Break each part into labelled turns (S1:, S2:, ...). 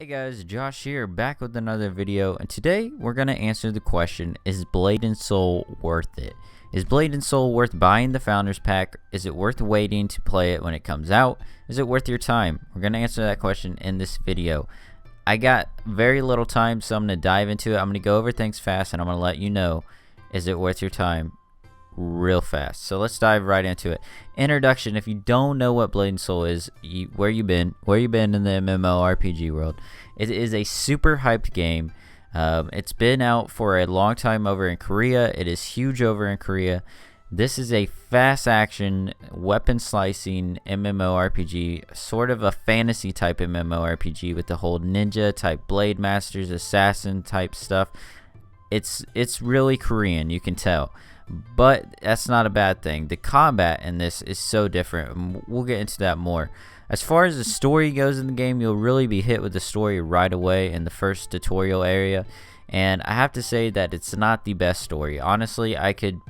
S1: Hey guys, Josh here, back with another video, and today we're going to answer the question, is Blade and Soul worth it? Is Blade and Soul worth buying the Founders Pack? Is it worth waiting to play it when it comes out? Is it worth your time? We're going to answer that question in this video. I got very little time, so I'm going to dive into it. I'm going to go over things fast, and I'm going to let you know, is it worth your time? Real fast. So let's dive right into it. Introduction. If you don't know what Blade and Soul is, where you been in the MMORPG world, it is a super hyped game. It's been out for a long time over in Korea. It is huge over in Korea. This is a fast action weapon slicing MMORPG, sort of a fantasy type MMORPG with the whole ninja type blade masters, assassin type stuff. It's really Korean, you can tell. But that's not a bad thing. The combat in this is so different, and we'll get into that more. As far as the story goes in the game, you'll really be hit with the story right away in the first tutorial area, and I have to say that it's not the best story. Honestly, I could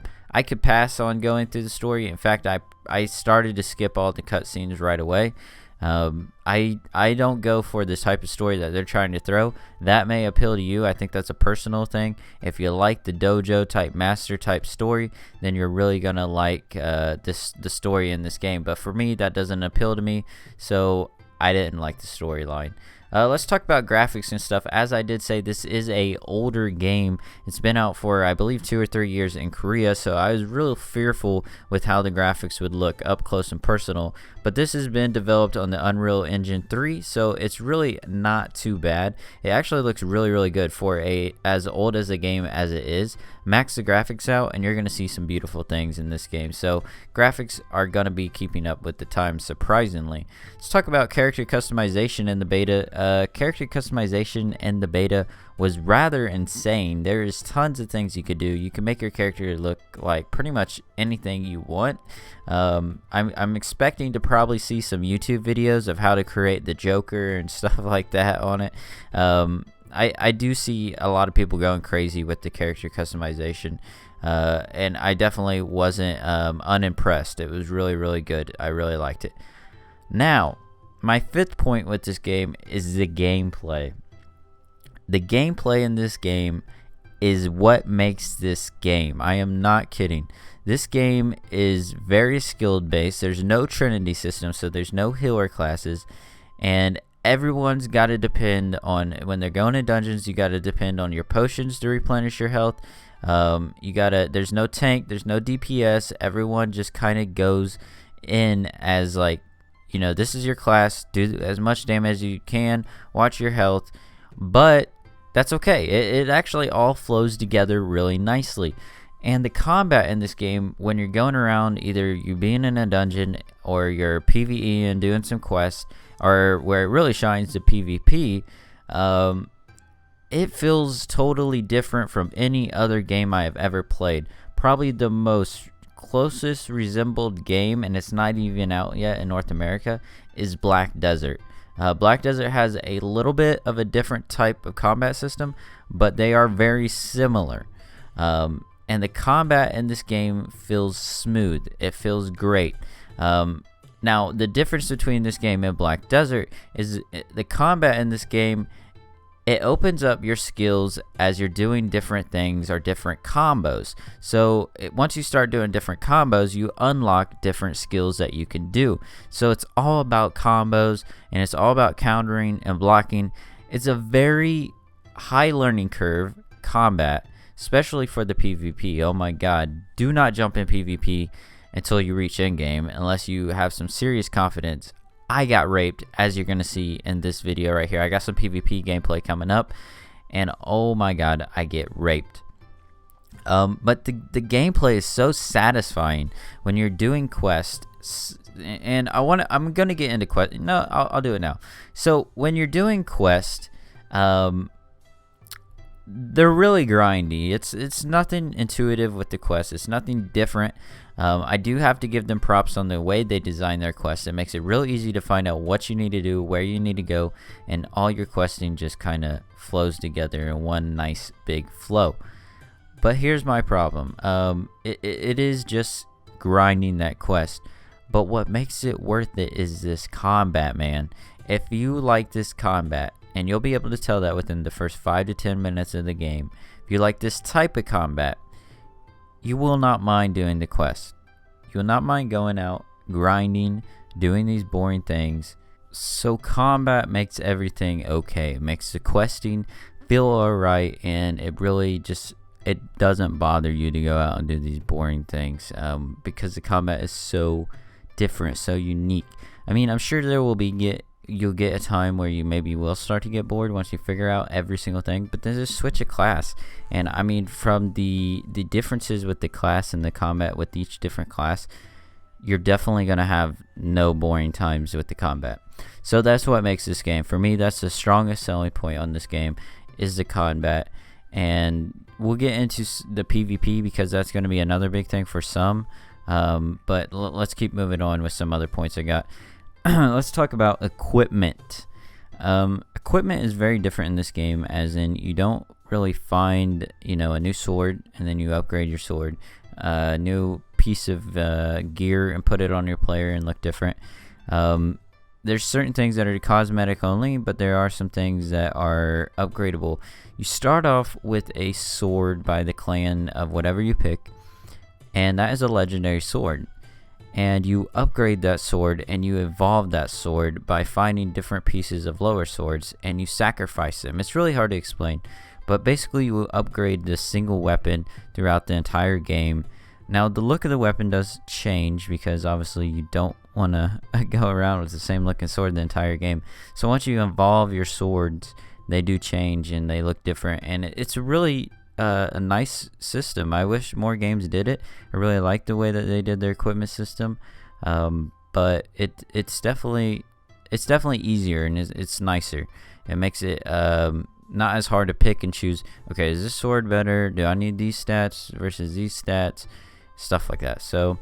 S1: pass on going through the story. In fact, I started to skip all the cutscenes right away. I don't go for this type of story that they're trying to throw. That may appeal to you. I think that's a personal thing. If you like the dojo type master type story, then you're really gonna like the story in this game. But for me, that doesn't appeal to me, so I didn't like the storyline. Let's talk about graphics and stuff. As I did say, this is a older game. It's been out for, I believe, 2 or 3 years in Korea, so I was real fearful with how the graphics would look up close and personal. But this has been developed on the Unreal Engine 3, so it's really not too bad. It actually looks really good for as old as a game as it is. Max the graphics out, and you're going to see some beautiful things in this game. So graphics are going to be keeping up with the times, surprisingly. Let's talk about character customization in the beta. Character customization in the beta was rather insane. There's tons of things you could do. You can make your character look like pretty much anything you want. I'm expecting to probably see some YouTube videos of how to create the Joker and stuff like that on it. I do see a lot of people going crazy with the character customization, and I definitely wasn't unimpressed. It was really good. I really liked it. Now, my fifth point with this game is the gameplay. The gameplay in this game is what makes this game. I am not kidding. This game is very skilled based. There's no Trinity system, so there's no healer classes, and everyone's got to depend on, when they're going to dungeons, you got to depend on your potions to replenish your health. There's no tank, there's no DPS. Everyone just kind of goes in as like, this is your class, do as much damage as you can, watch your health, but that's okay. It actually all flows together really nicely. And the combat in this game, when you're going around, either you being in a dungeon or you're PvE and doing some quests, or where it really shines, the PvP, it feels totally different from any other game I have ever played. Probably the most closest resembled game, and it's not even out yet in North America, is Black Desert. Black Desert has a little bit of a different type of combat system, but they are very similar. And the combat in this game feels smooth. It feels great. Now, the difference between this game and Black Desert is the combat in this game, it opens up your skills as you're doing different things or different combos. So once you start doing different combos, you unlock different skills that you can do. So it's all about combos, and it's all about countering and blocking. It's a very high learning curve combat, especially for the PvP. Oh my god, do not jump in PvP until you reach endgame unless you have some serious confidence. I got raped, as you're going to see in this video right here. I got some PvP gameplay coming up, and oh my god, I get raped. But the gameplay is so satisfying when you're doing quests, and I'm going to get into quest. No, I'll do it now. So when you're doing quests, they're really grindy. It's nothing intuitive with the quest. It's nothing different. I do have to give them props on the way they design their quests. It makes it real easy to find out what you need to do, where you need to go, and all your questing just kind of flows together in one nice big flow. But here's my problem. It is just grinding that quest. But what makes it worth it is this combat, man. If you like this combat and you'll be able to tell that within the first 5 to 10 minutes of the game. If you like this type of combat, you will not mind doing the quest. You will not mind going out, grinding, doing these boring things. So combat makes everything okay. It makes the questing feel alright, and it really just, it doesn't bother you to go out and do these boring things, because the combat is so different, so unique. I mean, I'm sure there will be you'll get a time where you maybe will start to get bored once you figure out every single thing, but then just switch a class. And I mean, from the differences with the class and the combat with each different class, you're definitely going to have no boring times with the combat. So that's what makes this game, for me, that's the strongest selling point on this game, is the combat. And we'll get into the PvP because that's going to be another big thing for some, but let's keep moving on with some other points I got. Let's talk about equipment. Equipment is very different in this game, as in you don't really find, a new sword and then you upgrade your sword, a new piece of gear and put it on your player and look different. There's certain things that are cosmetic only, but there are some things that are upgradable. You start off with a sword by the clan of whatever you pick, and that is a legendary sword. And you upgrade that sword and you evolve that sword by finding different pieces of lower swords and you sacrifice them. It's really hard to explain, but basically you will upgrade this single weapon throughout the entire game. Now the look of the weapon does change because obviously you don't want to go around with the same looking sword the entire game. So once you evolve your swords, they do change and they look different, and it's really a nice system. I wish more games did it. I really like the way that they did their equipment system, but it's definitely easier and it's nicer. It makes it not as hard to pick and choose. Okay, is this sword better? Do I need these stats versus these stats? Stuff like that. So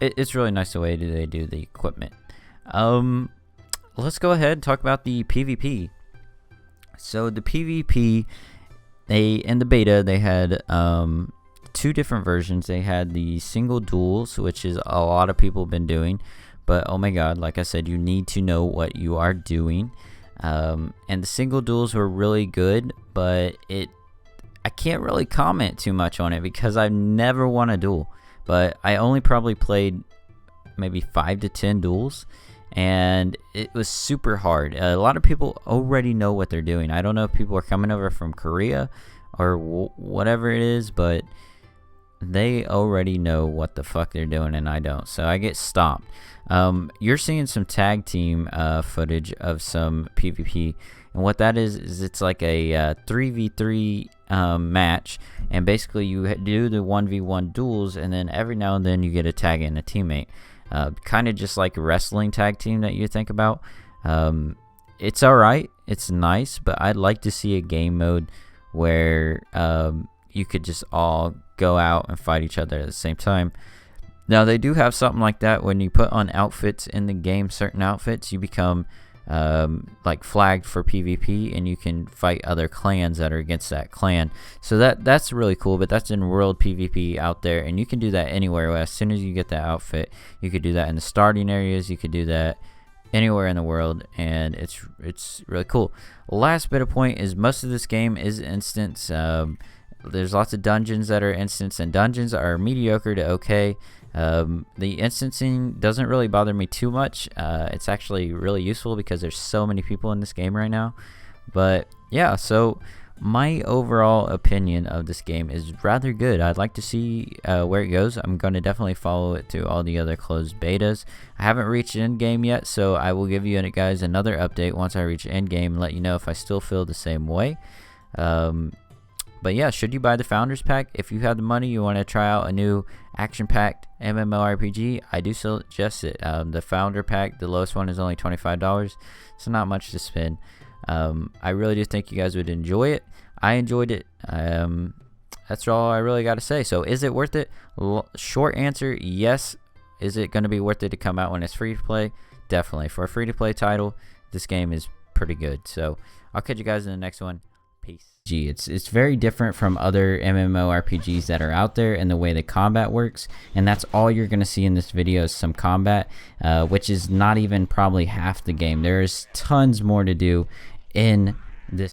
S1: it's really nice the way they do the equipment. Let's go ahead and talk about the PvP. So the PvP, in the beta, they had 2 different versions. They had the single duels, which is a lot of people have been doing, but oh my god, like I said, you need to know what you are doing. And the single duels were really good, but I can't really comment too much on it because I've never won a duel. But I only probably played maybe 5 to 10 duels, and it was super hard. A lot of people already know what they're doing. I don't know if people are coming over from Korea or whatever it is, but they already know what the fuck they're doing and I don't, so I get stomped. You're seeing some tag team footage of some PvP, and what that is it's like a 3v3 match, and basically you do the 1v1 duels, and then every now and then you get a tag in a teammate. Kind of just like a wrestling tag team that you think about. It's alright, it's nice, but I'd like to see a game mode where you could just all go out and fight each other at the same time. Now they do have something like that when you put on outfits in the game, certain outfits, you become like flagged for PvP, and you can fight other clans that are against that clan. So that's really cool, but that's in world PvP out there, and you can do that anywhere. As soon as you get that outfit, you could do that in the starting areas, you could do that anywhere in the world, and it's really cool. Last bit of point is most of this game is instance. There's lots of dungeons that are instance, and dungeons are mediocre to okay. The instancing doesn't really bother me too much. It's actually really useful because there's so many people in this game right now. But yeah, so my overall opinion of this game is rather good. I'd like to see where it goes. I'm going to definitely follow it to all the other closed betas. I haven't reached endgame yet, so I will give you guys another update once I reach endgame and let you know if I still feel the same way. But yeah, should you buy the Founders Pack? If you have the money, you want to try out a new action-packed MMORPG, I do suggest it. The Founder Pack, the lowest one, is only $25, so not much to spend. I really do think you guys would enjoy it. I enjoyed it. That's all I really got to say. So is it worth it? Short answer, yes. Is it going to be worth it to come out when it's free to play? Definitely. For a free to play title, this game is pretty good. So I'll catch you guys in the next one. Peace. It's very different from other MMORPGs that are out there in the way the combat works, and that's all you're going to see in this video is some combat, which is not even probably half the game. There's tons more to do in